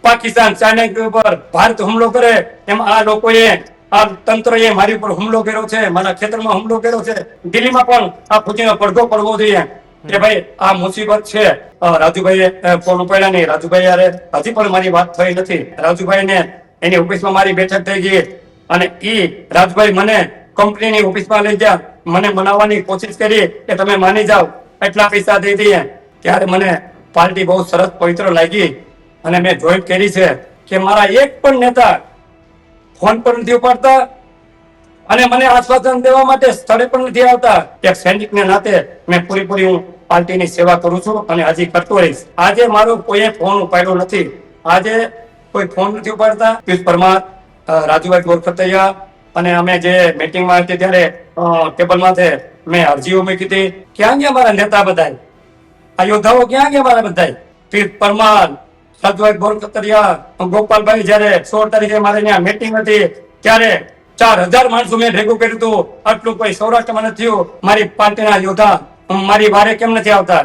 Pakistan China કે ઉપર ભારત હુમલો કરે એમ આ લોકોએ આ તંત્રએ મારી ઉપર હુમલો કર્યો છે, મારા ખેતરમાં હુમલો કર્યો છે. દિલ્હીમાં પણ આ ખુશીનો પડઘો પડવો જોઈએ કે ભાઈ આ મુસીબત છે. રાજુભાઈએ ફોન ઉપાડ્યા નહીં. રાજુભાઈ યારે હજી પણ મારી વાત થઈ નથી. રાજુભાઈ ને એની ઓફિસમાં મારી બેઠક થઈ ગઈ અને રાજુભાઈ મને કંપનીની ઓફિસમાં લઈ ગયા, મને મનાવવાની કોશિશ કરી કે તમે માની જાઓ, એટલા પૈસા દઈ દઈએ. ત્યારે મને પાર્ટી બહુ સરસ પવિત્ર લાગી અને મેં જોઈન કરી છે કે મારા એક પણ નેતા ફોન પર નથી ઉપાડતા અને મને આશ્વાસન દેવા માટે સ્થળે પણ નથી આવતા. એક સૈનિકને નાતે મેં પૂરેપૂરી હું પાર્ટીની સેવા કરું છું અને હજી કરતો રહીશ. આજે મારો કોઈએ ફોન ઉપાડ્યો નથી. આજે કોઈ ફોન નથી ઉપાડતા. પિયુષ પરમાર, રાજુભાઈ ગોરખતૈયા અને અમે જે મીટિંગમાં હતી ત્યારે ટેબલમાં મેં અરજીઓ મૂકી હતી. ક્યાં ગયા મારા નેતા બધા? આ યોદ્ધાઓ ક્યાં ગયા મારા બધા? પિયુષ પરમાર, રાજુભાઈ ગોરખતૈયા, ગોપાલભાઈ, જયારે 16 તારીખે મારે ત્યાં મીટિંગ હતી ત્યારે 4000 માણસો મેં ભેગું કર્યું હતું. આટલું કોઈ સૌરાષ્ટ્રમાં નથી થયું. મારી પાર્ટીના યોદ્ધા મારી વારે કેમ નથી આવતા?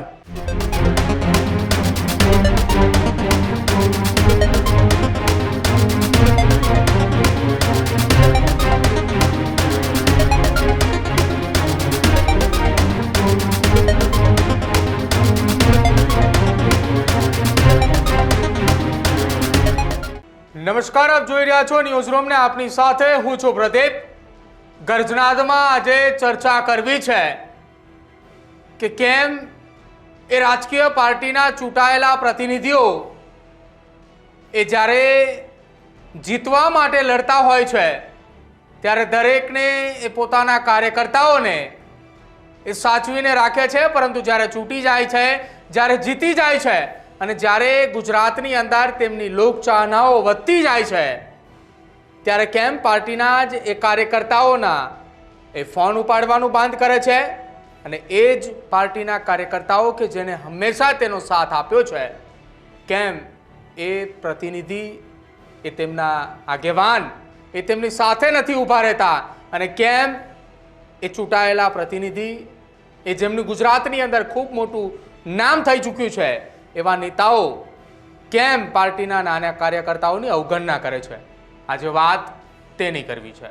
નમસ્કાર, આપ જોઈ રહ્યા છો ન્યૂઝરૂમ ને આપની સાથે હું છું પ્રદીપ. ગર્જનાદમાં આજે ચર્ચા કરવી છે કે કેમ એ રાજકીય પાર્ટીના ચૂંટાયેલા પ્રતિનિધિઓ એ જ્યારે જીતવા માટે લડતા હોય છે ત્યારે દરેકને એ પોતાના કાર્યકર્તાઓને એ સાચવીને રાખે છે, પરંતુ જ્યારે ચૂંટી જાય છે, જ્યારે જીતી જાય છે અને જ્યારે ગુજરાતની અંદર તેમની લોકચાહનાઓ વધતી જાય છે ત્યારે કેમ પાર્ટીના જ એ કાર્યકર્તાઓના એ ફોન ઉપાડવાનું બંધ કરે છે અને એ જ પાર્ટીના કાર્યકર્તાઓ કે જેને હંમેશા તેનો સાથ આપ્યો છે, કેમ એ પ્રતિનિધિ, એ તેમના આગેવાન એ તેમની સાથે નથી ઊભા રહેતા અને કેમ એ ચૂંટાયેલા પ્રતિનિધિ એ જેમનું ગુજરાતની અંદર ખૂબ મોટું નામ થઈ ચૂક્યું છે એવા નેતાઓ કેમ પાર્ટીના નાના કાર્યકર્તાઓની અવગણના કરે છે? આજે વાત તેની કરવી છે.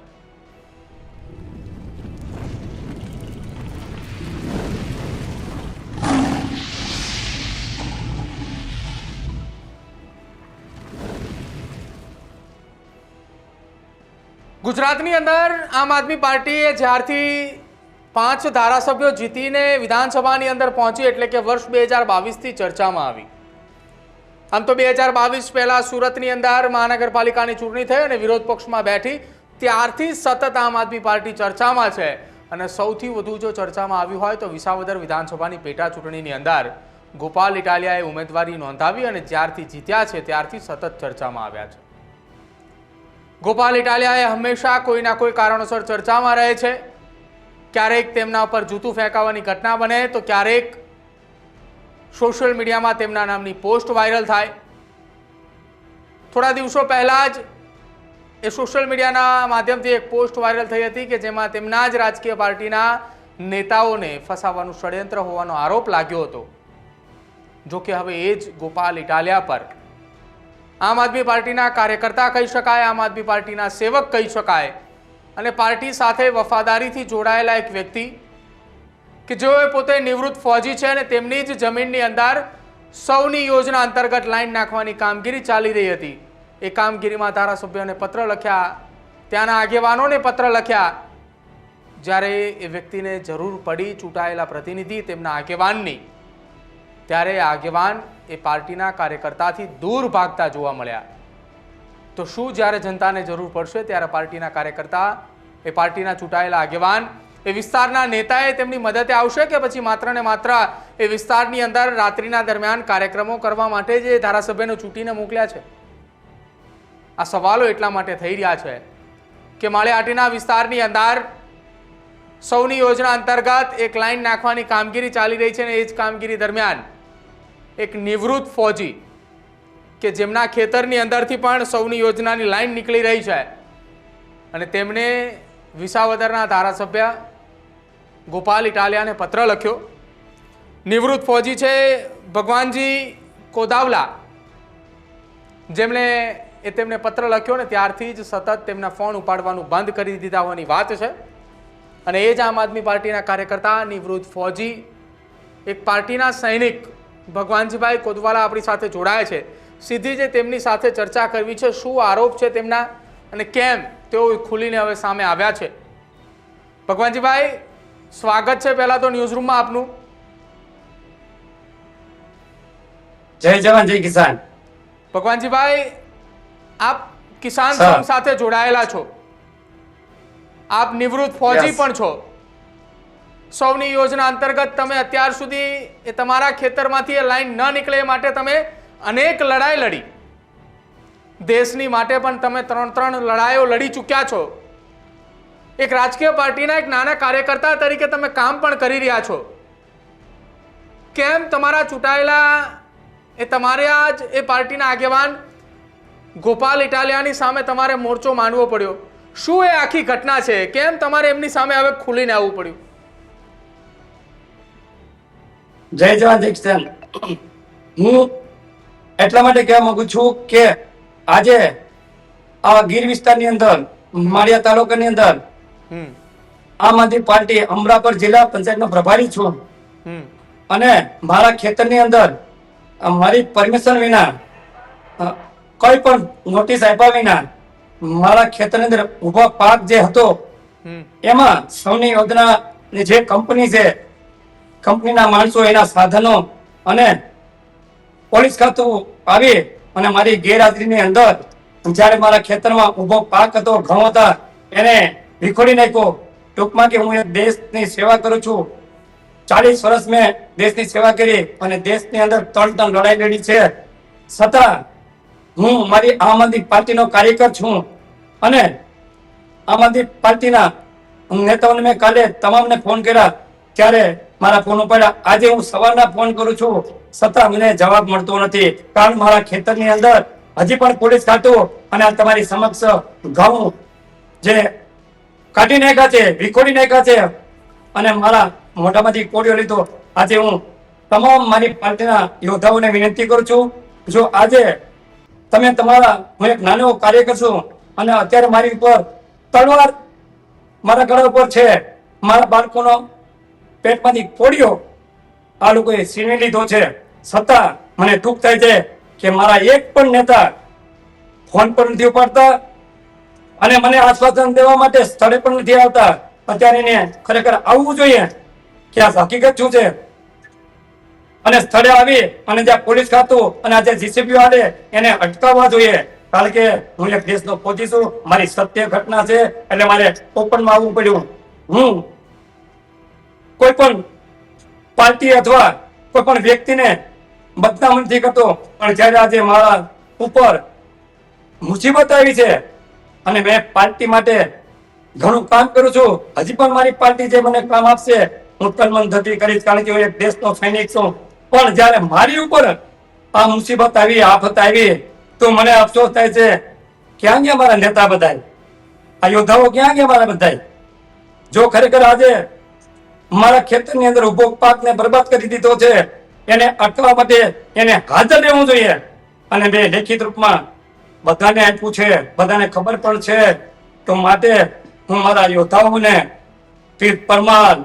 ગુજરાતની અંદર આમ આદમી પાર્ટીએ જ્યારથી 5 ધારાસભ્યો જીતીને વિધાનસભાની અંદર પહોંચી એટલે કે વર્ષ 2022થી ચર્ચામાં આવી. આમ તો 2022 પહેલા સુરતની અંદર મહાનગરપાલિકાની ચૂંટણી થઈ અને વિરોધ પક્ષમાં બેઠી, ત્યારથી સતત આમ આદમી પાર્ટી ચર્ચામાં છે અને સૌથી વધુ જો ચર્ચામાં આવ્યું હોય તો વિસાવદર વિધાનસભાની પેટા ચૂંટણીની અંદર ગોપાલ ઇટાલિયાએ ઉમેદવારી નોંધાવી અને જ્યારથી જીત્યા છે ત્યારથી સતત ચર્ચામાં આવ્યા છે. ગોપાલ ઇટાલિયાએ હંમેશા કોઈના કોઈ કારણોસર ચર્ચામાં રહે છે. ક્યારેક તેમના ઉપર જૂતું ફેંકાવાની ઘટના બને તો ક્યારેક સોશિયલ મીડિયામાં તેમના નામની પોસ્ટ વાયરલ થાય. થોડા દિવસો પહેલા જ એ સોશિયલ મીડિયાના માધ્યમથી એક પોસ્ટ વાયરલ થઈ હતી કે જેમાં તેમના જ રાજકીય પાર્ટીના નેતાઓને ફસાવવાનું ષડયંત્ર હોવાનો આરોપ લાગ્યો હતો. જો કે હવે એ જ ગોપાલ ઇટાલિયા પર આમ આદમી પાર્ટીના કાર્યકર્તા કહી શકાય, આમ આદમી પાર્ટીના સેવક કહી શકાય અને પાર્ટી સાથે વફાદારીથી જોડાયેલા એક વ્યક્તિ કે જેઓ પોતે નિવૃત્ત ફૌજી છે અને તેમની જ જમીનની અંદર સૌની યોજના અંતર્ગત લાઈન નાખવાની કામગીરી ચાલી રહી હતી. એ કામગીરીમાં ધારાસભ્યોને પત્ર લખ્યા, ત્યાંના આગેવાનોને પત્ર લખ્યા. જ્યારે એ વ્યક્તિને જરૂર પડી ચૂંટાયેલા પ્રતિનિધિ તેમના આગેવાનની, ત્યારે આગેવાન એ પાર્ટીના કાર્યકર્તાથી દૂર ભાગતા જોવા મળ્યા. તો શું જ્યારે જનતાને જરૂર પડશે ત્યારે પાર્ટીના કાર્યકર્તા, એ પાર્ટીના ચૂંટાયેલા આગેવાન, એ વિસ્તારના નેતાએ તેમની મદદે આવશે કે પછી માત્ર ને માત્ર એ વિસ્તારની અંદર રાત્રિના દરમિયાન કાર્યક્રમો કરવા માટે જે ધારાસભ્યને ચૂંટીને મોકલ્યા છે? આ સવાલો એટલા માટે થઈ રહ્યા છે કે માળિયાહાટીના વિસ્તારની અંદર સૌની યોજના અંતર્ગત એક લાઈન નાખવાની કામગીરી ચાલી રહી છે અને એ જ કામગીરી દરમિયાન એક નિવૃત્ત ફૌજી કે જેમના ખેતરની અંદરથી પણ સૌની યોજનાની લાઈન નીકળી રહી છે અને તેમણે વિસાવદરના ધારાસભ્ય ગોપાલ ઇટાલિયાને પત્ર લખ્યો. નિવૃત્ત ફૌજી છે ભગવાનજી કોદાવલા, જેમણે તેમને પત્ર લખ્યો ને ત્યારથી જ સતત તેમના ફોન ઉપાડવાનું બંધ કરી દીધા હોવાની વાત છે. અને એ જ આમ આદમી પાર્ટીના કાર્યકર્તા નિવૃત્ત ફૌજી એક પાર્ટીના સૈનિક ભગવાનજીભાઈ કોદવાલા આપણી સાથે જોડાયા છે. સીધી જે તેમની સાથે ચર્ચા કરવી છે, શું આરોપ છે તેમના અને કેમ તેઓ ખુલીને હવે સામે આવ્યા છે. ભગવાનજીભાઈ, સ્વાગત છે પહેલા તો ન્યૂઝરૂમમાં આપનું. જય જવાન જય કિસાન. ભગવાનજીભાઈ, આપ કિસાન સર. સંઘ સાથે જોડાયેલા છો, આપ નિવૃત્ત ફૌજી Yes. પણ છો. સૌની યોજના અંતર્ગત તમે અત્યાર સુધી એ તમારા ખેતરમાંથી એ લાઈન ન નીકળે એ માટે તમે અનેક લડાઈ લડી. દેશની માટે પણ તમે 3 લડાઈઓ લડી ચૂક્યા છો. એક રાજકીય પાર્ટીના એક નાના કાર્યકર્તા તરીકે તમે કામ પણ કરી રહ્યા છો. કેમ તમારા ચૂંટાયેલા તમારા જ એ પાર્ટીના આગેવાન ગોપાલ ઇટાલિયાની સામે તમારે મોરચો માનવો પડ્યો? શું એ આખી ઘટના છે? કેમ તમારે એમની સામે હવે ખુલીને આવવું પડ્યું? જય જવાન જય કિસાન. હું એટલા માટે કહેવા માંગુ છું કે આજે આ ગીર વિસ્તારની અંદર માળિયા તાલુકાની અંદર હમ આમ આદમી પાર્ટી અમરાપર જિલ્લા પંચાયતનો પ્રભારી છું હમ અને મારા ખેતરની અંદર મારી પરમિશન વિના કોઈ પણ નોટિસ આપ્યા વિના મારા ખેતરની અંદર ઉભો પાક જે હતો હમ એમાં સૌની યોજનાની જે કંપની છે, કંપનીના માણસો, એના સાધનો અને પોલીસ ખાતું આવી અને મારી ગેરહાજરીની અંદર જ્યારે મારા ખેતરમાં ઉભો પાક હતો, ઘઉં હતા, એને વિખોડી નાખ્યો. ટૂંકમાં કે હું એક દેશની સેવા કરું છું. 40 વર્ષ મેં દેશની સેવા કરી અને દેશની અંદર 3 લડાઈ લડી છે. છતાં હું મારી આમ આદમી પાર્ટીનો કાર્યકર છું અને આમ આદમી પાર્ટીના નેતાઓને મેં કાલે તમામને ફોન કર્યા ત્યારે મારા ફોન ઉપાડ્યા. આજે હું સવારના ફોન કરું છું છતાં મને જવાબ મળતો નથી. કારણ મારા ખેતરની અંદર હજી પણ પોલીસ ખાતું અને આ તમારી સમક્ષ ઘઉં જે કાઢી નાખ્યા છે, વિખોડી નાખ્યા છે અને મારા મોઢામાંથી કોડિયો લીધો. આજે હું તમામ મારી પાર્ટીના યોદ્ધાઓને વિનંતી કરું છું, જો આજે તમે તમારા, હું એક નાનો કાર્યકર છું અને અત્યારે મારી ઉપર તલવાર મારા ગળા ઉપર છે, મારા બાળકોનો પેટમાંથી કોડિયો આ લોકોએ છીનવી લીધો છે. છતાં મને દુઃખ થાય છે કે મારા એક પણ નેતા ફોન પર નથી ઉપાડતા અને મને આશ્વાસન દેવા માટે સ્થળે પણ નથી આવતા. અત્યારે એને ખરેખર આવવું જોઈએ કે આ હકીકત શું છે અને સ્થળે આવી અને જ્યાં પોલીસ ખાતું અને આ જે જીસીબી આવે એને અટકાવવા જોઈએ. કારણ કે હું એક દેશનો ફૌજી છું, મારી સત્ય ઘટના છે એટલે મારે ઓપનમાં આવવું પડ્યું. હું કોઈ પણ પાર્ટી અથવા કોઈ પણ વ્યક્તિને બદનામ નથી કરતો, પણ જ્યારે આજે મારા ઉપર મુસીબત આવી છે અને મેં પાર્ટી માટે ઘણું કામ કરું છું, હજી પણ મારી પાર્ટી જે મને કામ આપશે હું તલમનથી કરીશ, કારણ કે હું એક દેશનો સૈનિક છું. પણ જ્યારે મારી ઉપર આ મુસીબત આવી, આફત આવી, તો મને અફસોસ થાય છે ક્યાં ગયા મારા નેતા બધાય, આ યોદ્ધાઓ ક્યાં ગયા મારા બધાય? જો ખરેખર આજે મારા ખેતરની અંદર ઉભો પાકને બરબાદ કરી દીધો છે, એને અટકાવવા માટે એને હાજર રહેવું જોઈએ. અને મેં લેખિત રૂપમાં બધાને આપ્યું છે, બધાને ખબર પણ છે. તો માટે હું મારા યોદ્ધાઓને પીર પરમાર,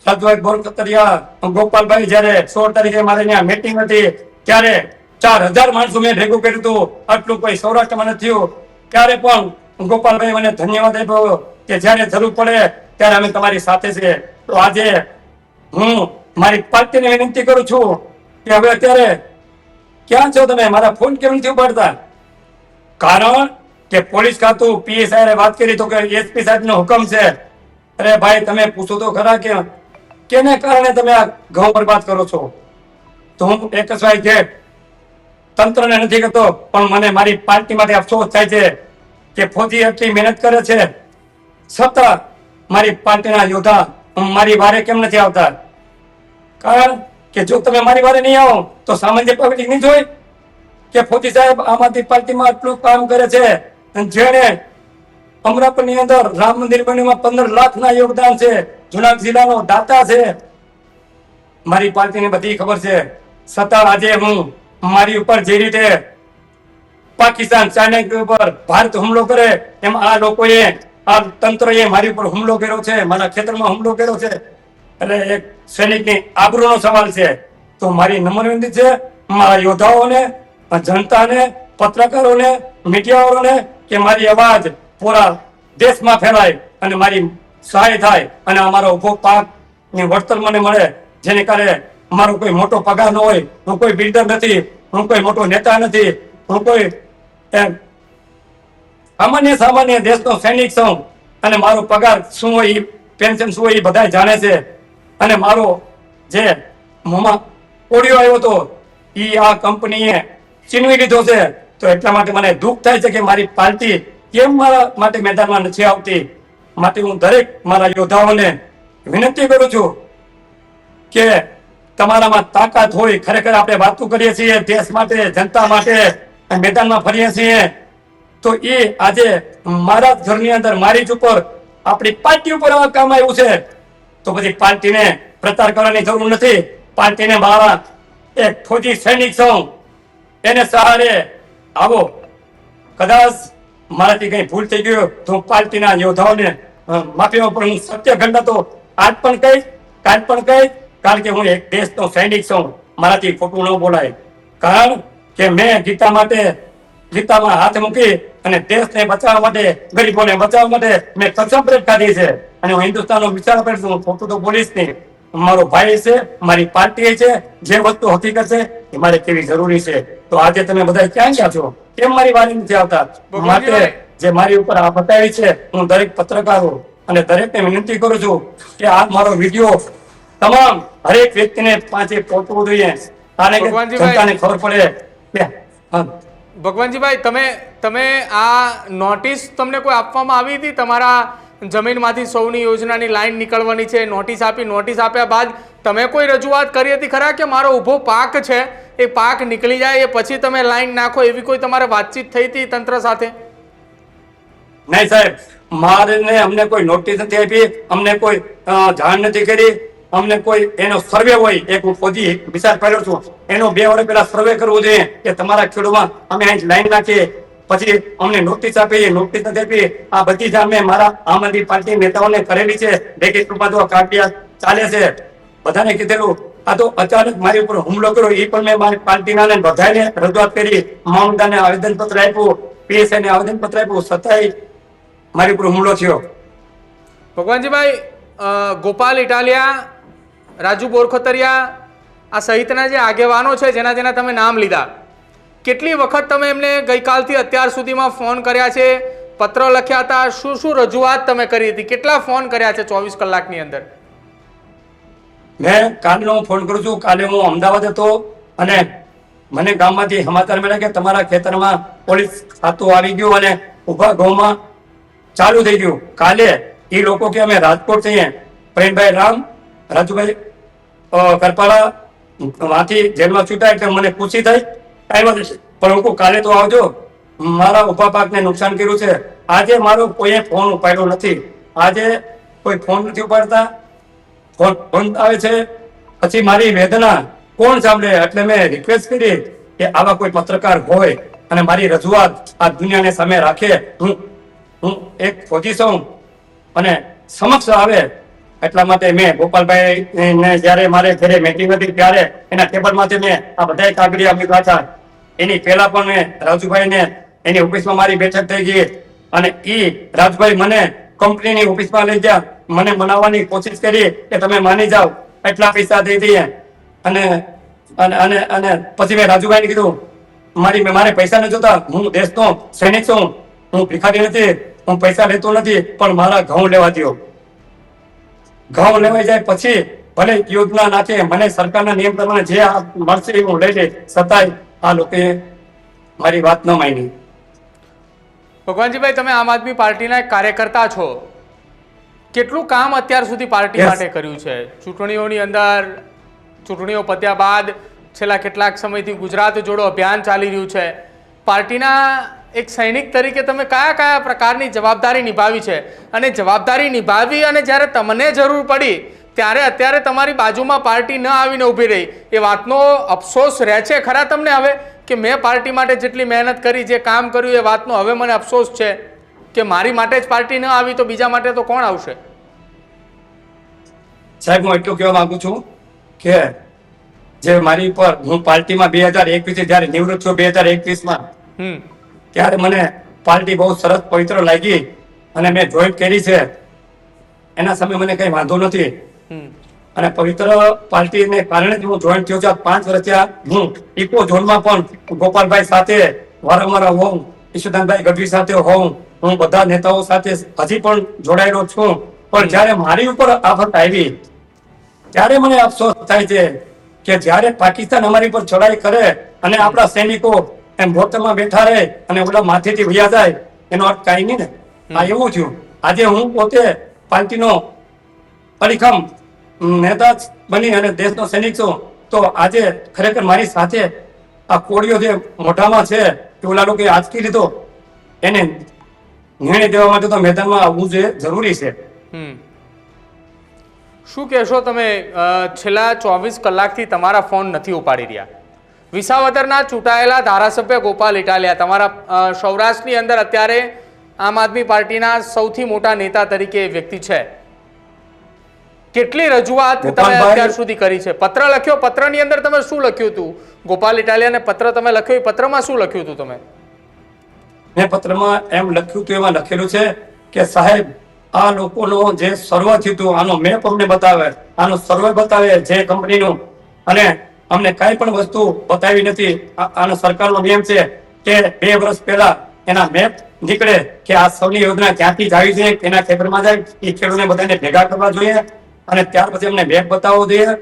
સદભાઈ બોરકતરિયા, ગોપાલભાઈ, જ્યારે 16 તારીખે મારે ત્યાં મીટિંગ હતી ત્યારે 4000 માણસો મેં ભેગું કર્યું હતું. આટલું કોઈ સૌરાષ્ટ્રમાં નથી થયું. ત્યારે પણ ગોપાલભાઈ મને ધન્યવાદ આપ્યો કે જ્યારે જરૂર પડે ત્યારે અમે તમારી સાથે છે. તો આજે હું મારી પાર્ટીને વિનંતી કરું છું કે હવે અત્યારે ક્યાં છો તમે? મારા ફોન કેમ નથી ઉપાડતા? કારણ કે પોલીસ ખાતું પીએસઆઈ વાત કરી તો કે એસપી સાહેબ નો હુકમ છે. અરે ભાઈ, તમે પૂછો તો ખરા કે કેને કારણે તમે આ ઘઉં બરબાદ કરો છો? તો હું એક જ વાત છે, તંત્રને નથી કરતો, પણ મને મારી પાર્ટી માટે અફસોસ થાય છે કે ફૌજી એટલી મહેનત કરે છે છતાં મારી પાર્ટીના યોદ્ધા મારી વારે કેમ નથી આવતા? કારણ કે જો તમે મારી વારે નહીં આવો તો સામાન્ય પબ્લિક નહીં જોઈ કે ફૌજી સાહેબ આમ આદમી પાર્ટીમાં આટલું કામ કરે છે. જેને અમરાપરની અંદર રામ મંદિર બન્યું 15 લાખના યોગદાન છે, જુનાગઢ જિલ્લાનો દાતા છે, મારી પાર્ટીને બધી ખબર છે. છતાં આજે હું મારી ઉપર જે રીતે પાકિસ્તાન ચાઇના ઉપર ભારત હુમલો કરે એમ આ લોકોએ આ તંત્રએ મારી ઉપર હુમલો કર્યો છે, મારા ખેતરમાં હુમલો કર્યો છે. એટલે એક સૈનિકની આબરૂનો સવાલ છે. તો મારી નમ્ર વિનંતી છે મારા યોદ્ધાઓને, જનતાને, પત્રકારોને, મીડિયાવાળાને કે મારી અવાજ પૂરા દેશમાં ફેલાય અને મારી સહાય થાય અને અમારો ઉભો પાકની વળતર મને મળે, જેને કારણે મારો કોઈ મોટો પગાર ન હોય, હું કોઈ બિલ્ડર નથી, હું કોઈ મોટો નેતા નથી, હું કોઈ સામાન્ય દેશનો સૈનિક છું અને મારો પગાર શું હોય, પેન્શન શું હોય એ બધા જાણે છે. અને મારો જે મોમાં ઓડિયો આવ્યો હતો એ આ કંપનીએ છીનવી લીધો છે. તો એટલા માટે મને દુઃખ થાય છે કે મારી પાર્ટી કેમ મારા માટે મેદાનમાં નથી આવતી. માટે હું દરેક મારા યોદ્ધાઓને વિનંતી કરું છું કે તમારામાં તાકાત હોય, ખરેખર આપણે વાતો કરીએ છીએ દેશ માટે, જનતા માટે, મેદાનમાં ફરીએ છીએ, તો એ આજે મારા ઘરની અંદર મારી જ ઉપર આપણી પાર્ટી ઉપર આ કામ આવ્યું છે. તો પછી પાર્ટીને પ્રચાર કરવાની જરૂર નથી. પાર્ટીને મારા એક ફૌજી સૈનિક છું એને સહારે આવો. કદાચ મારાથી કઈ ભૂલ થઈ ગયું તો હું પાર્ટીના યોદ્ધાઓને માફી પણ હું સત્ય ઘટના તો આજ પણ કહીશ, કાલ પણ કહીશ, કારણ કે હું એક દેશનો સૈનિક છું. મારાથી ખોટું ન બોલાય, કારણ કે મેં ગીતામાં હાથ મૂકી અને દેશને બચાવવા માટે, ગરીબોને બચાવવા માટે મેં કસમ ખાધી છે. અને હું હિન્દુસ્તાનનો વિચાર કરીશ, હું ખોટું તો બોલીશ નહીં. મારો ભાઈ છે, મારી પાર્ટી છે, જે વસ્તુ હકીકત છે એ મારે કેવી જરૂરી છે. તો આજે તમે બધા ક્યાં ગયા છો? કેમ મારી વારી નથી આવતા? માટે જે મારી ઉપર આ બતાવી છે, હું દરેક પત્રકારો અને દરેકને વિનંતી કરું છું કે આ મારો વિડીયો તમામ હરેક વ્યક્તિને પાસે પહોંચવું જોઈએ, કારણ કે જનતાને ખબર પડે કે ભગવાનજીભાઈ, તમે આ નોટિસ તમને કોઈ આપવામાં આવી હતી? તમારા જમીનમાંથી સૌની યોજનાની લાઈન નીકળવાની છે, નોટિસ આપી, નોટિસ આપ્યા બાદ તમે કોઈ રજૂઆત કરી હતી ખરા કે મારો ઊભો પાક છે એ પાક નીકળી જાય એ પછી તમે લાઈન નાખો, એવી કોઈ તમારે વાતચીત થઈ હતી તંત્ર સાથે? નહીં સાહેબ, અમને કોઈ નોટિસ નથી આપી, અમને કોઈ જાણ નથી કરી. અમને કોઈ એનો સર્વે હોય, એક હું ફોજી વિચાર કર્યો છું, એનો 2 વર્ષ પહેલા સર્વે કરવો જોઈએ કે તમારા ખેડૂતમાં અમે અહીં લાઈન નાખીએ. પછી અમને નોટિસ આપી, નોટિસ નથી આપી. આ બધી જ અમે મારા આમ આદમી પાર્ટી નેતાઓને કરેલી છે. લેખિત રૂપમાં તો કાગળિયા ચાલે છે, બધાને કીધેલું. આ તો અચાનક મારી ઉપર હુમલો કર્યો એ પણ મેં મારી પાર્ટીના બધાને રજૂઆત કરી, મામલતદારને આવેદનપત્ર આપ્યું, પીએસઆઈને આવેદનપત્ર આપ્યું, છતાંય મારી ઉપર હુમલો થયો. ભગવાનજીભાઈ, ગોપાલ ઇટાલિયા, રાજુ બોરખતરિયા આ સહિતના જે આગેવાનો છે જેના તમે નામ લીધા, કેટલી વખત તમે એમને ગઈકાલથી અત્યાર સુધીમાં ફોન કર્યા છે, પત્ર લખ્યા હતા, શું રજૂઆત તમે કરી હતી, કેટલા ફોન કર્યા છે 24 કલાકની અંદર? મેં કાલનો ફોન કરું છું. કાલે હું અમદાવાદ હતો અને મને ગામમાંથી સમાચાર મળ્યા કે તમારા ખેતરમાં પોલીસ ખાતું આવી ગયું અને ઉભા ઘઉંમાં ચાલુ થઈ ગયું. કાલે એ લોકો કે અમે રાજકોટ છીએ, પ્રેમભાઈ રામ, રાજુભાઈ કરપાળા વાંથી જેલમાં છૂટા એટલે મને ખુશી થઈ, આવ્યા છે. પણ હું કાલે તો આવજો, મારા ઉભા પાકને નુકસાન કર્યું છે. આજે મારો કોઈએ ફોન ઉપાડ્યો નથી, આજે કોઈ ફોન નથી ઉપાડતા. ફોન આવે છે પછી મારી વેદના કોણ સાંભળે? એટલે મેં રિક્વેસ્ટ કરી કે આવા કોઈ પત્રકાર હોય અને મારી રજૂઆત આ દુનિયાને સામે રાખે. હું એક ફોજી છું અને સમક્ષ આવે. એટલા માટે મેં ગોપાલભાઈ ને જયારે મારે ઘરે મીટિંગ હતી ત્યારે એના ટેબલમાંથી મેં આ બધા કાગળિયા મૂક્યા હતા. એની પહેલા પણ મેં રાજુભાઈને એની ઓફિસમાં મારી બેઠક થઈ ગઈ અને રાજભાઈ મને કંપનીની ઓફિસમાં લઈ ગયા, મને મનાવવાની કોશિશ કરી કે તમે માની જાઓ, એટલા પૈસા દઈ દઈએ. અને પછી મેં રાજુભાઈને કીધું મારે પૈસા નથી જોતા, હું દેશનો સૈનિક છું, હું ભિખારી નથી, હું પૈસા લેતો નથી, પણ મારા ઘઉં લેવા દો. ઘઉં લેવાઈ જાય પછી ભલે યોજના નાખે, મને સરકારના નિયમ પ્રમાણે જે મળશે એ હું લઈ લઈશ. છતાંય આ લોકોએ મારી વાત ન માની. ભગવાનજીભાઈ, તમે આમ આદમી પાર્ટીના એક કાર્યકર્તા છો, કેટલું કામ અત્યાર સુધી પાર્ટી માટે કર્યું છે? ચૂંટણીઓની અંદર, ચૂંટણીઓ પત્યા બાદ છેલ્લા કેટલાક સમયથી ગુજરાત જોડો અભિયાન ચાલી રહ્યું છે. પાર્ટીના એક સૈનિક તરીકે તમે કયા પ્રકારની જવાબદારી નિભાવી છે? અને જવાબદારી નિભાવી અને જ્યારે તમને જરૂર પડી ત્યારે અત્યારે તમારી બાજુમાં પાર્ટી ન આવીને ઊભી રહી એ વાતનો અફસોસ રહે છે ખરા તમને હવે કે મેં પાર્ટી માટે જેટલી મહેનત કરી જે કામ કર્યું એ વાતનો હવે મને અફસોસ છે કે મારી માટે જ પાર્ટી ન આવી તો બીજા માટે તો કોણ આવશે? સાહેબ હું એટલું કહેવા માંગુ છું કે જે મારી ઉપર હું પાર્ટીમાં 2021 જયારે નિવૃત્ત છું 2021માં ત્યારે મને પાર્ટી બહુ સરસ પવિત્ર લાગી અને મેં જોઈન કરી છે. એના સામે મને કઈ વાંધો નથી અને પવિત્ર પાર્ટીને કારણે જ હું જોઈન થયો છું. 5 વર્ષ થયા હું ઇકો ઝોનમાં પણ ગોપાલભાઈ સાથે વારંવાર હોઉં, ઈશુદાનભાઈ ગઢવી સાથે હોઉં, હું બધા નેતાઓ સાથે હજી પણ જોડાયેલો છું. પણ જયારે મારી ઉપર આફત આવી ત્યારે મને અફસોસ થાય છે કે જ્યારે પાકિસ્તાન અમારી પર ચડાઈ કરે અને આપણા સૈનિકો એમ બોતલમાં બેઠા રહે અને ઓલા માથેથી વયા જાય એનો અર્થ કાંઈ નહીં ને. આ એવું થયું. આજે હું પોતે પાર્ટીનો અડીખમ નેતા બની અને દેશનો સૈનિક છું તો આજે ખરેખર મારી સાથે આ કોળીઓ જે મોઢામાં છે કે ઓલા લોકોએ આંચકી લીધો એને નિર્ણય દેવા માટે તો મેદાનમાં આવવું જરૂરી છે. શું કહેશો તમે? છેલ્લા 24 કલાકથી તમારા ફોન નથી ઉપાડી રહ્યા. વિસાવદરના ચૂંટાયેલા ધારાસભ્ય ગોપાલ ઇટાલિયા તમારા સૌરાષ્ટ્રની અંદર અત્યારે આમ આદમી પાર્ટીના સૌથી મોટા નેતા તરીકે એ વ્યક્તિ છે. કેટલી રજૂઆત તમે અત્યાર સુધી કરી છે? પત્ર લખ્યો, પત્રની અંદર તમે શું લખ્યું હતું? ગોપાલ ઇટાલિયાને પત્ર તમે લખ્યો, એ પત્રમાં શું લખ્યું હતું તમે? મેં પત્રમાં એમ લખ્યું હતું, એમાં લખેલું છે કે સાહેબ આ લોકોનો જે સર્વે થયું હતું આનો મેપ અમને બતાવે, આનો સર્વે બતાવે જે કંપનીનું, અને અમને કાંઈ પણ વસ્તુ બતાવી નથી. આનો સરકારનો નિયમ છે કે 2 વર્ષ પહેલા એના મેપ નીકળે કે આ સૌની યોજના ક્યાંથી જ આવી જોઈએ, એના ખેતરમાં જાય, એ ખેડૂતને બધાને ભેગા કરવા જોઈએ અને ત્યાર પછી અમને મેપ બતાવવો જોઈએ.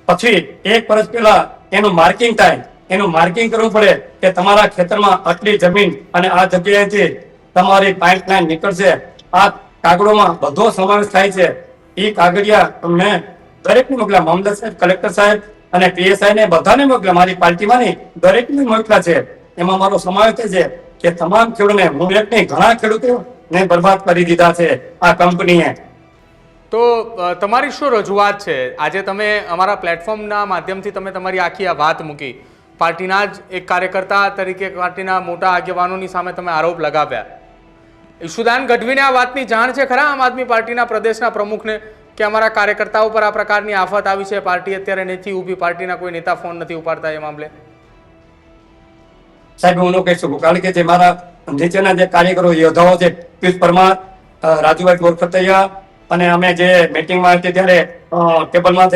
પછી 1 વર્ષ પહેલા એનું માર્કિંગ થાય, એનું માર્કિંગ કરવું પડે કે તમારા ખેતરમાં આટલી જમીન અને આ જગ્યાએથી તમારી પાઇપલાઇન નીકળશે. આ કાગળોમાં બધો સમાવેશ થાય છે. એ કાગળિયા મેં દરેકને મોકલ્યા, મામલતદાર સાહેબ, કલેક્ટર સાહેબ અને પીએસઆઈ ને બધાને મોકલ્યા. મારી પાર્ટીમાં નહીં દરેકને મોકલ્યા છે. એમાં મારો સમાવેશ થાય છે કે તમામ ખેડૂતોને, હું એક નહીં ઘણા ખેડૂતોને બરબાદ કરી દીધા છે આ કંપનીએ. તો તમારી શું રજૂઆત છે? આજે તમે અમારા પ્લેટફોર્મના માધ્યમથી તમે તમારી આખી આ વાત મૂકી, પાર્ટીના જ એક કાર્યકર્તા તરીકે પાર્ટીના મોટા આગેવાનોની સામે તમે આરોપ લગાવ્યા. ઈશુદાન ગઢવીને આ વાતની જાણ છે ખરા આમ આદમી પાર્ટીના પ્રદેશના પ્રમુખને કે અમારા કાર્યકર્તાઓ પર આ પ્રકારની આફત આવી છે, પાર્ટી અત્યારે નથી ઊભી, પાર્ટીના કોઈ નેતા ફોન નથી ઉપાડતા એ મામલે? સાહેબ હું કહી શકું, કારણ કે જે મારા નીચેના જે કાર્યકરો યોદ્ધાઓ છે, પિયુષ પરમાર, રાજુભાઈ ગોરખતૈયા, અને અમે જે મીટિંગમાં હતી ત્યારે ટેબલમાં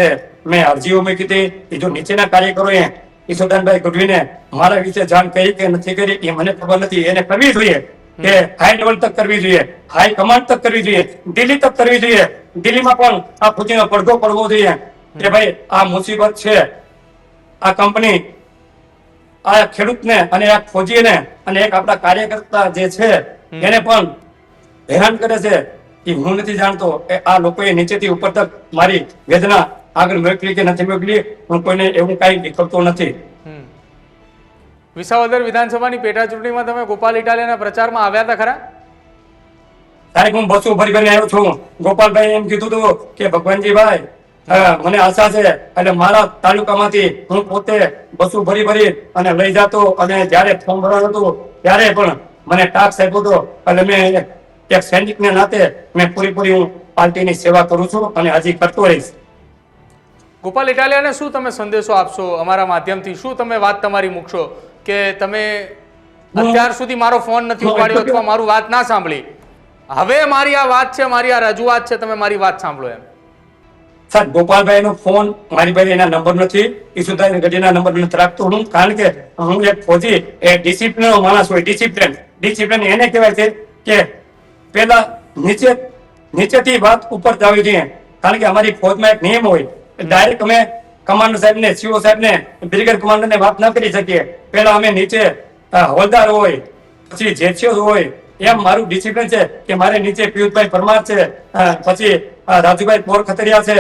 મેં અરજીઓ મૂકી હતી. એ જો નીચેના કાર્યકરોએ ઈશુદાનભાઈ ગઢવીને મારા વિશે જાણ કરી કે નથી કરી એ મને ખબર નથી. એને કરવી જોઈએ કે હાઈ લેવલ તક કરવી જોઈએ, હાઈ કમાન્ડ તક કરવી જોઈએ, દિલ્હી તક કરવી જોઈએ. દિલ્હીમાં પણ આ ફૂજીનો પડઘો પડવો જોઈએ કે ભાઈ આ મુસીબત છે, આ કંપની આ ખેડૂતને અને આ ફોજીને અને એક આપણા કાર્યકર્તા જે છે એને પણ હેરાન કરે છે. એ હું નથી જાણતો કે આ લોકોએ નીચેથી ઉપર તક મારી વેદના આગળ મોકલી કે નથી મોકલી. હું કોઈને એવું કઈ દેખાડતો નથી. વિસાવદર વિધાનસભાની પેટા ચૂંટણીમાં તમે ગોપાલ ઇટાલિયાના પ્રચારમાં આવ્યા હતા ખરા? સાહેબ હું બસો ભરી ભરી આવ્યો છું. ગોપાલભાઈ એમ કીધું હતું કે ભગવાનજીભાઈ મને આશા છે એટલે મારા તાલુકામાંથી હું પોતે બસો ભરી ભરી અને લઈ જતો, અને જયારે ફોર્મ ભરવાનું હતું ત્યારે પણ મને ટાસ્ક આપ્યો હતો. એટલે મેં એક સૈનિકને નાતે મેં પૂરેપૂરી હું પાર્ટીની સેવા કરું છું અને હજી કરતો રહીશ. ગોપાલ ઇટાલિયાને શું તમે સંદેશો આપશો અમારા માધ્યમથી? શું તમે વાત તમારી મૂકશો કે તમે અત્યાર સુધી મારો ફોન નથી ઉપાડ્યો અથવા મારું વાત ના સાંભળી, હવે મારી આ વાત છે, મારી આ રજૂઆત છે, તમે મારી વાત સાંભળો એમ? સાહેબ ગોપાલભાઈ નો ફોન મારી પાસે એના નંબર નથી, ઈશુદાન ગઢવીના નંબર નથી રાખતો હું, કારણ કે હું એક ફોજી એ ડિસિપ્લિન માણસ હોય. ડિસિપ્લિન એને કહેવાય છે કે પેલા નીચેથી વાત ઉપર જવી જોઈએ. કારણ કે અમારી ફોજમાં એક નિયમ હોય, ડાયરેક્ટ અમે કમાન્ડર સાહેબને, સીઓ સાહેબને, બ્રિગેડ કમાન્ડરને વાત ના કરી શકીએ. પેલા અમે નીચે હવલદાર હોય, પછી જેસીઓ હોય. એમ મારું ડિસિપ્લિન છે કે મારે નીચે પિયુષભાઈ પરમાર છે, પછી રાજુભાઈ ગોરખતરિયા છે,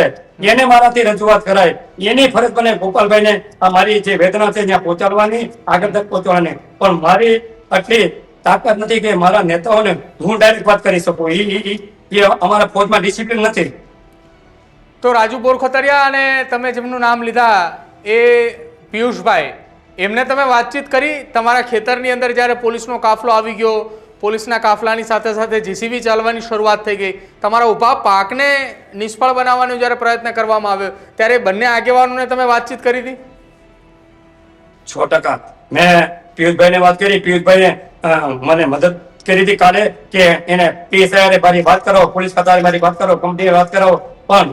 એને મારાથી રજૂઆત કરાય. એની ફરજ બને ગોપાલભાઈને આ મારી જે વેદના છે ત્યાં પહોંચાડવાની, આગળ તક પહોંચવાની. પણ મારી આટલી તાકાત નથી કે મારા નેતાઓને હું ડાયરેક્ટ વાત કરી શકું. એ અમારા ફોજમાં ડિસિપ્લિન નથી. તો રાજુ બોરખતરિયા અને તમે જેમનું નામ લીધા એ પિયુષભાઈ, એમને તમે વાતચીત કરી તમારા ખેતરની અંદર જ્યારે પોલીસનો કાફલો આવી ગયો, પોલીસના કાફલાની સાથે સાથે જીસીબી ચાલવાની શરૂઆત થઈ ગઈ, તમારા ઊભા પાકને નિષ્ફળ બનાવવાનો જ્યારે પ્રયત્ન કરવામાં આવ્યો ત્યારે બંને આગેવાનોને તમે વાતચીત કરી હતી? 100% મેં પિયુષભાઈને વાત કરી. પિયુષભાઈએ મને મદદ કરી હતી કાલે કે એને પીએસઆઈ મારી વાત કરો, પોલીસ ખાતાએ મારી વાત કરો, કંપનીએ વાત કરાવો, પણ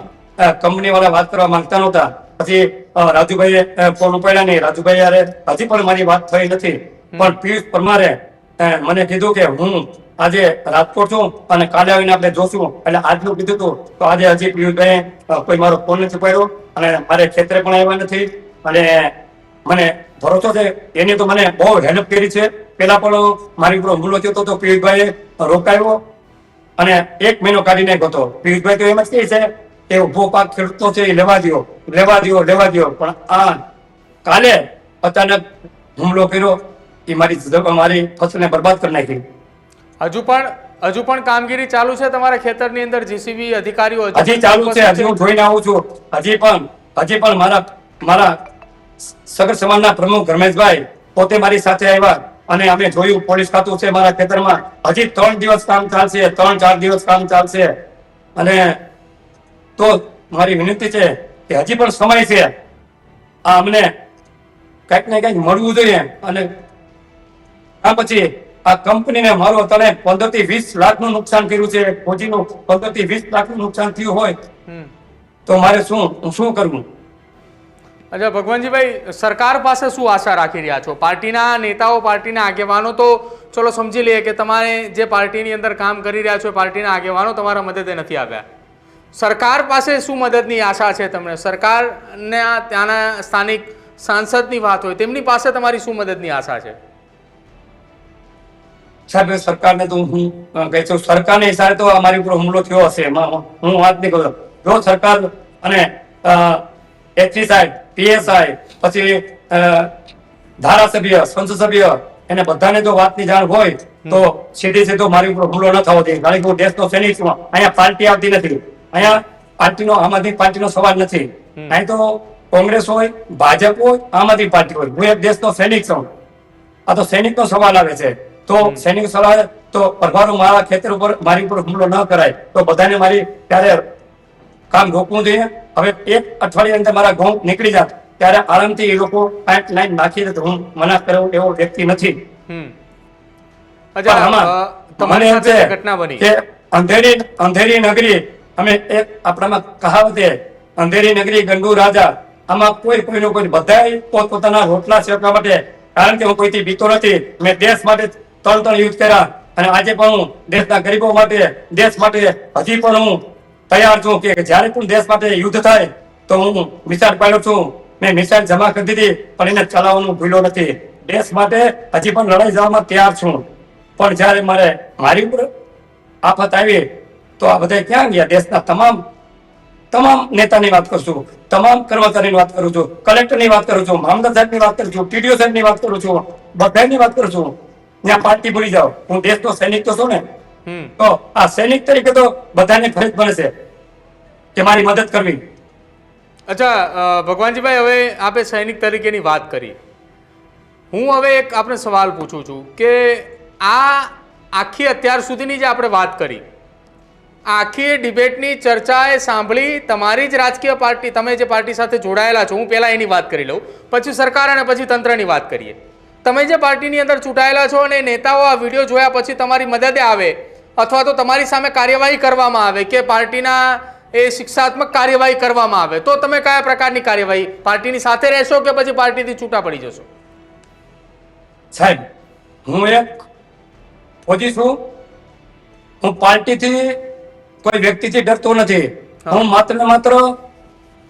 કંપની વાળા વાત કરવા માંગતા નહોતા. પછી રાજુભાઈએ ફોન ઉપાડ્યા નહીં. રાજુભાઈ યારે હજી પણ મારી વાત થઈ નથી. પણ પિયુષ પરમારે મને કીધું કે હું આજે રાજકોટ છું અને કાલે આવીને આપણે જોશું. એટલે આજનું કીધું હતું તો આજે હજી પિયુષભાઈ કોઈ મારો ફોન નથી ઉપાડ્યો અને મારે ખેતરે પણ આવ્યા નથી. અને મને ભરોસો છે એની તો મને બહુ હેલ્પ કરી છે. પેલા પણ મારી ઉપર હુમલો થયો તો પિયુષભાઈએ રોકાયો અને 1 મહિનો કાઢી નાખ્યો હતો. પિયુષભાઈ તો એમ જ કહે છે કે ઉભો પાક ખેડૂતો છે એ લેવા દ્યો. પણ આ કાલે અચાનક હુમલો કર્યો એ મારી ફસલને બરબાદ કરી નાખી. હજુ પણ કામગીરી ચાલુ છે તમારા ખેતરની અંદર? જીસીબી અધિકારીઓ હજી ચાલુ છે. હજી હું જોઈને આવું છું. હજી પણ મારા સગર સમાજના પ્રમુખ ધર્મેશભાઈ પોતે મારી સાથે આવ્યા અને અમે જોયું પોલીસ ખાતું છે મારા ખેતરમાં. હજી 3 દિવસ કામ ચાલશે, 3-4 દિવસ કામ ચાલશે. અને તો મારી વિનંતી છે કે હજી પણ સમય છે. આ અમને કંઈક ને કંઈક મળવું જોઈએ. અને આ પછી આ કંપનીને મારો તને 15 થી 20 લાખનું નુકસાન કર્યું છે. ફોજીનું 15 થી 20 લાખનું નુકસાન થયું હોય તો મારે શું કરવું? અચ્છા ભગવાનજીભાઈ, સરકાર પાસે શું આશા રાખી રહ્યા છો? પાર્ટીના નેતાઓ, પાર્ટીના આગેવાનો તો ચલો સમજી લઈએ કે તમારે જે પાર્ટીની અંદર કામ કરી રહ્યા છો પાર્ટીના આગેવાનો તમારા મદદે નથી આવ્યા. સરકાર પાસે શું મદદની આશા છે તમને? સરકારના ત્યાંના સ્થાનિક સાંસદની વાત હોય તેમની પાસે તમારી શું મદદની આશા છે? સાહેબ સરકારને તો હું કહી છું, સરકારની હિસાબે તો અમારી ઉપર હુમલો થયો હશે. હું વાત નહીં કરું. જો સરકાર અને એસપી સાહેબ, પીએસઆઈ, પછી ધારાસભ્ય, સંસદ સભ્ય એને બધાને જો વાતની જાણ હોય તો સીધો મારી ઉપર હુમલો ન થવો જોઈએ. કારણ કે હું દેશનો સૈનિક છું. અહીંયા પાર્ટી આવતી નથી. અહીંયા પાર્ટીનો આમ આદમી પાર્ટીનો સવાલ નથી. અહીં તો કોંગ્રેસ હોય, ભાજપ હોય, આમ આદમી પાર્ટી હોય. હું એક દેશનો સૈનિક છું. આ તો સૈનિકનો સવાલ આવે છે. તો સૈનિક સવાલ તો પરભારું મારા ખેતર ઉપર મારી ઉપર હુમલો ન કરાય તો બધાને મારી ત્યારે કામ રોકવું જોઈએ. હવે 1 અઠવાડિયા અંદર મારા ઘઉં નીકળી જાત ત્યારે આરામથી એ લોકો પાઇપલાઇન નાખી દે તો હું મના કરું એવો વ્યક્તિ નથી. મને એમ છે કે અંધેરી નગરી, અમે એક આપણામાં કહાવત છે અંધેરી નગરી ગંગુ રાજા. આમાં કોઈનો બધા પોતપોતાના રોટલા શેકવા માટે, કારણ કે હું કોઈથી બીતો નથી. મેં દેશ માટે 3 યુદ્ધ કર્યા અને આજે પણ હું દેશના ગરીબો માટે, દેશ માટે હજી પણ હું તૈયાર છું કે જ્યારે પણ દેશ માટે યુદ્ધ થાય તો હું મિસાઇલ પાયલોટ છું. મેં મિસાઇલ જમા કરી દીધી પણ એને ચલાવવાનું ભૂલ્યો નથી. દેશ માટે હજી પણ લડાઈ જવામાં તૈયાર છું. પણ જ્યારે મારી ઉપર આફત આવી તો આ બધા ક્યાં ગયા? દેશના તમામ નેતાની વાત કરું છું, તમામ કર્મચારીની વાત કરું છું, કલેક્ટરની વાત કરું છું, મામલતદાર સાહેબની વાત કરું છું, ટીડીઓ સાહેબની વાત કરું છું, બધાની વાત કરું છું. ત્યાં પાર્ટી ભૂલી જાઓ. હું દેશનો સૈનિક તો છું ને. તો આ સૈનિક તરીકે તો બધાની ફરજ બને છે કે મારી મદદ કરવી. અચ્છા ભગવાનજીભાઈ, હવે આપે સૈનિક તરીકેની વાત કરી. હું હવે એક આપણે સવાલ પૂછું છું કે આ આખી અત્યાર સુધીની જે આપણે વાત કરી, આખી ડિબેટની ચર્ચાએ સાંભળી તમારી જ રાજકીય પાર્ટી, તમે જે પાર્ટી સાથે જોડાયેલા છો, હું પહેલા એની વાત કરી લઉં, પછી સરકાર અને પછી તંત્રની વાત કરીએ. તમે જે પાર્ટીની અંદર ચૂંટાયેલા છો અને નેતાઓ આ વિડીયો જોયા પછી તમારી મદદે આવે અથવા તો તમારી સામે કાર્યવાહી કરવામાં આવે કે પાર્ટીના એ શિક્ષાત્મક કાર્યવાહી કરવામાં આવે, તો તમે કયા પ્રકારની કાર્યવાહી, પાર્ટીની સાથે રહેશો કે પછી પાર્ટીથી છૂટા પડી જશો? સાહેબ, હું એક ફોજી છું. હું પાર્ટીથી, કોઈ વ્યક્તિથી ડરતો નથી. હું માત્ર ને માત્ર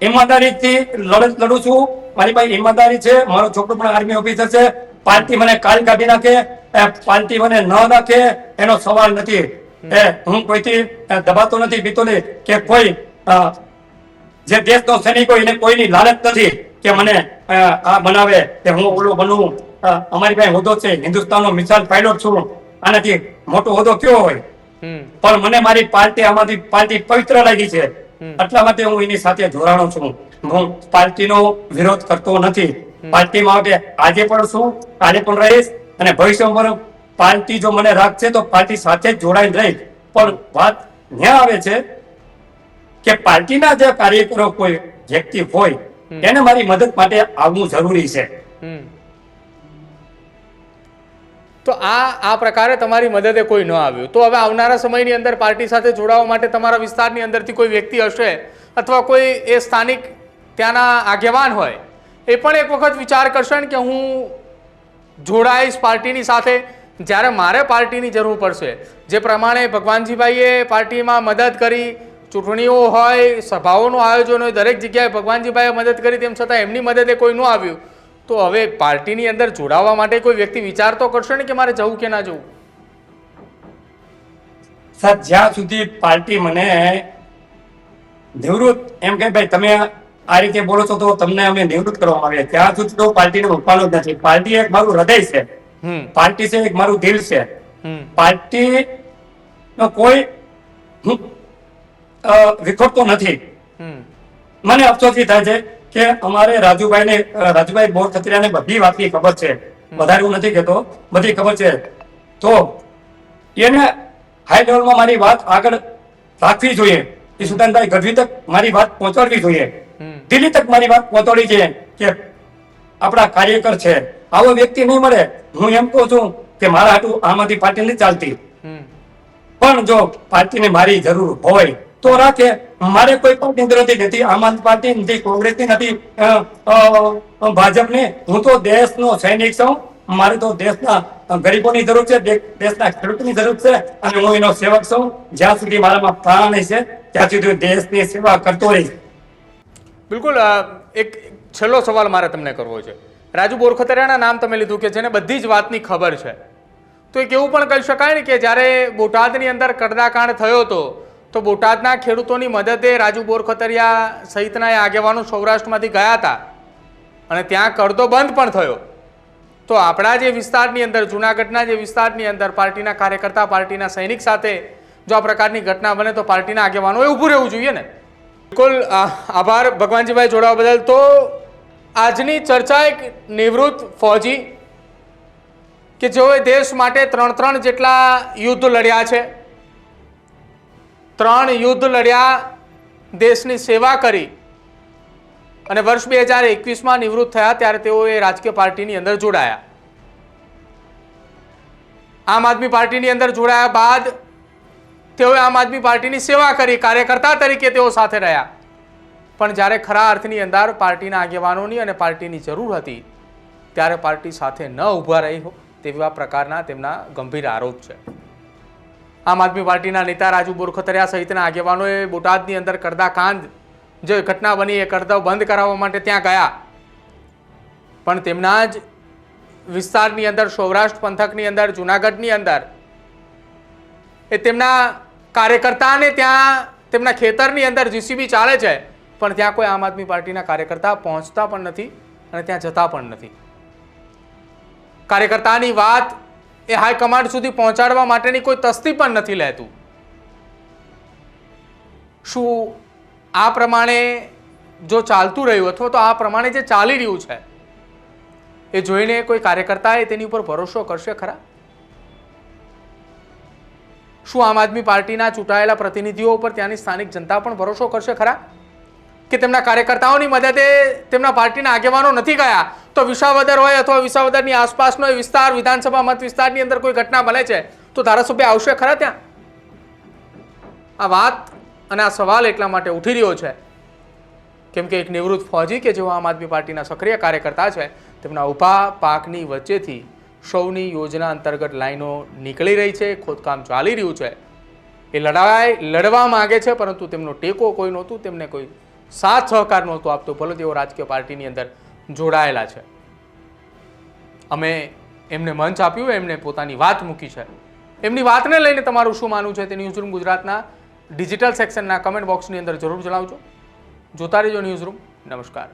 ઈમાનદારીથી લડત લડું છું. મારી પાસે ઈમાનદારી છે. મારો છોકરો પણ આર્મી ઓફિસર છે. પાર્ટી મને કાલ કાઢી નાખે, પાર્ટી મને ન નાખે એનો સવાલ નથી. હું કોઈથી દબાતો નથી, બીતો નહીં કે કોઈ જે દેશનો સૈનિક હોય એને કોઈની લાલચ નથી કે મને આ બનાવે કે હું ઓલો બનવું. અમારી પાસે હોદ્દો છે, હિન્દુસ્તાનનો મિસાઇલ પાયલોટ છું. આનાથી મોટો હોદ્દો કયો હોય? પણ મને મારી પાર્ટી, આમાંથી પાર્ટી પવિત્ર લાગી છે. એટલા માટે હું એની સાથે જોડાણો છું. હું પાર્ટીનો વિરોધ કરતો નથી. પાર્ટીમાં માટે આજે પણ છું, કાલે પણ રહીશ અને ભવિષ્યમાં પણ પાર્ટી જો મને રાખશે તો પાર્ટી સાથે જ જોડાઈને રહીશ. પણ વાત ત્યાં આવે છે કે પાર્ટીના જે કાર્યકરો કોઈ વ્યક્તિ હોય એને મારી મદદ માટે આવવું જરૂરી છે. તો આ પ્રકારે તમારી મદદે કોઈ ન આવ્યું તો હવે આવનારા સમયની અંદર પાર્ટી સાથે જોડાવા માટે તમારા વિસ્તારની અંદરથી કોઈ વ્યક્તિ હશે અથવા કોઈ એ સ્થાનિક ત્યાંના આગેવાન હોય એ પણ એક વખત વિચાર કરશે ને કે હું જોડાઈશ પાર્ટીની સાથે જ્યારે મારે પાર્ટીની જરૂર પડશે. જે પ્રમાણે ભગવાનજીભાઈએ પાર્ટીમાં મદદ કરી, ચૂંટણીઓ હોય, સભાઓનું આયોજન હોય, દરેક જગ્યાએ ભગવાનજીભાઈએ મદદ કરી, તેમ છતાં એમની મદદે કોઈ ન આવ્યું તો હવે પાર્ટીની અંદર જોડાવા માટે કોઈ વ્યક્તિ વિચાર તો કરશે ને કે મારે જવું કે ના જવું. સાહેબ, જ્યાં સુધી પાર્ટી મને નિવૃત્ત એમ કે ભાઈ તમે આ રીતે બોલો છો તો તમને અમે નિવૃત્ત કરવામાં આવે, ત્યાં સુધી તો પાર્ટીને મૂકવાનું જ નથી. પાર્ટી એક મારું હૃદય છે, પાર્ટી છે એક મારું દિલ છે. પાર્ટી નો કોઈ હું વિખોટતો નથી. મને અફસોસ થાય છે કે અમારે રાજુભાઈ બોરખત્રીયાને બધી વાતની ખબર છે. વધારે હું નથી કહેતો, બધી ખબર છે. તો એને હાઈ લેવલમાં મારી વાત આગળ રાખવી જોઈએ. ઈસુદાનભાઈ ગઢવી તક મારી વાત પહોંચાડવી જોઈએ, દિલ્હી તક મારી વાત પહોંચાડવી જોઈએ કે આપણા કાર્યકર છે. આવો વ્યક્તિ નહીં મળે. હું એમ કહું છું કે મારા હાટુ આમ આદમી પાર્ટી નથી ચાલતી, પણ જો પાર્ટીને મારી જરૂર હોય તો રાખે. મારે કોઈ પાર્ટી વિરોધી નથી, આમ આદમી પાર્ટી નથી, કોંગ્રેસની નથી, ભાજપની. હું તો દેશનો સૈનિક છું. મારે તો દેશના ગરીબોની જરૂર છે, દેશના ખેડૂતોની જરૂર છે અને હું એનો સેવક છું. જ્યાં સુધી મારામાં પ્રાણ છે ત્યાં સુધી દેશની સેવા કરતો રહીશ. બિલકુલ. એક છેલ્લો સવાલ મારે તમને કરવો છે. રાજુ બોરખત્રીયાના નામ તમે લીધું કે જેને બધી જ વાતની ખબર છે, તો એક એવું પણ કહી શકાય ને કે જ્યારે બોટાદની અંદર કડદાકાંડ થયો હતો તો બોટાદના ખેડૂતોની મદદે રાજુ બોરખત્રીયા સહિતના એ આગેવાનો સૌરાષ્ટ્રમાંથી ગયા હતા અને ત્યાં કડદો બંધ પણ થયો. તો આપણા જે વિસ્તારની અંદર, જૂનાગઢના જે વિસ્તારની અંદર પાર્ટીના કાર્યકર્તા, પાર્ટીના સૈનિક સાથે જો આ પ્રકારની ઘટના બને તો પાર્ટીના આગેવાનોએ ઊભું રહેવું જોઈએ ને. બિલકુલ. આભાર ભગવાનજીભાઈ જોડાવા બદલ. તો આજની ચર્ચા એક નિવૃત્ત ફૌજી કે જેઓએ દેશ માટે 3 જેટલા યુદ્ધ લડ્યા છે, 3 યુદ્ધ લડ્યા, દેશની સેવા કરી અને વર્ષ 2021માં નિવૃત્ત થયા ત્યારે તેઓ એ રાજકીય પાર્ટીની અંદર જોડાયા. આમ આદમી પાર્ટીની અંદર જોડાયા બાદ તેઓએ આમ આદમી પાર્ટીની સેવા કરી, કાર્યકર્તા તરીકે તેઓ સાથે રહ્યા. પણ જ્યારે ખરા અર્થની અંદર પાર્ટીના આગેવાનોની અને પાર્ટીની જરૂર હતી ત્યારે પાર્ટી સાથે ન ઊભા રહી તેવા પ્રકારના તેમના ગંભીર આરોપ છે. આમ આદમી પાર્ટીના નેતા રાજુ બોરખત્રીયા સહિતના આગેવાનોએ બોટાદની અંદર કડદાકાંડ જે ઘટના બની એ કડદો બંધ કરાવવા માટે ત્યાં ગયા, પણ તેમના જ વિસ્તારની અંદર, સૌરાષ્ટ્ર પંથકની અંદર, જૂનાગઢની અંદર એ તેમના કાર્યકર્તાને ત્યાં તેમના ખેતરની અંદર જીસીબી ચાલે છે પણ ત્યાં કોઈ આમ આદમી પાર્ટીના કાર્યકર્તા પહોંચતા પણ નથી અને ત્યાં જતા પણ નથી. કાર્યકર્તાની વાત એ હાઈકમાન્ડ સુધી પહોંચાડવા માટેની કોઈ તસ્તી પણ નથી લેતું. શું આ પ્રમાણે જો ચાલતું રહ્યું અથવા તો આ પ્રમાણે જે ચાલી રહ્યું છે એ જોઈને કોઈ કાર્યકર્તાએ તેની ઉપર ભરોસો કરશે ખરા? શું આમ આદમી પાર્ટીના ચૂંટાયેલા પ્રતિનિધિઓ ઉપર ત્યાંની સ્થાનિક જનતા પણ ભરોસો કરશે ખરા કે તેમના કાર્યકર્તાઓની મદદે તેમના પાર્ટીના આગેવાનો નથી ગયા તો વિસાવદર હોય અથવા વિસાવદરની આસપાસનો એ વિસ્તાર, વિધાનસભા મત વિસ્તારની અંદર કોઈ ઘટના બને છે તો ધારાસભ્ય આવશે ખરા ત્યાં? આ વાત અને આ સવાલ એટલા માટે ઉઠી રહ્યો છે કેમ કે એક નિવૃત્ત ફૌજી કે જેઓ આમ આદમી પાર્ટીના સક્રિય કાર્યકર્તા છે તેમના ઊભા પાકની વચ્ચેથી સૌની યોજના અંતર્ગત લાઈનો નીકળી રહી છે, ખોદકામ ચાલી રહ્યું છે. એ લડવા માંગે છે પરંતુ તેમનો ટેકો કોઈ નહોતું, તેમને કોઈ સાથ સહકાર નહોતો આપતો, ભલે તેઓ રાજકીય પાર્ટીની અંદર જોડાયેલા છે. અમે એમને મંચ આપ્યું, એમને પોતાની વાત મૂકી છે. એમની વાતને લઈને તમારું શું માનવું છે તે ન્યૂઝરૂમ ગુજરાતના ડિજિટલ સેક્શનના કમેન્ટ બોક્સની અંદર જરૂર જણાવજો. જોતા રહેજો ન્યૂઝરૂમ. નમસ્કાર.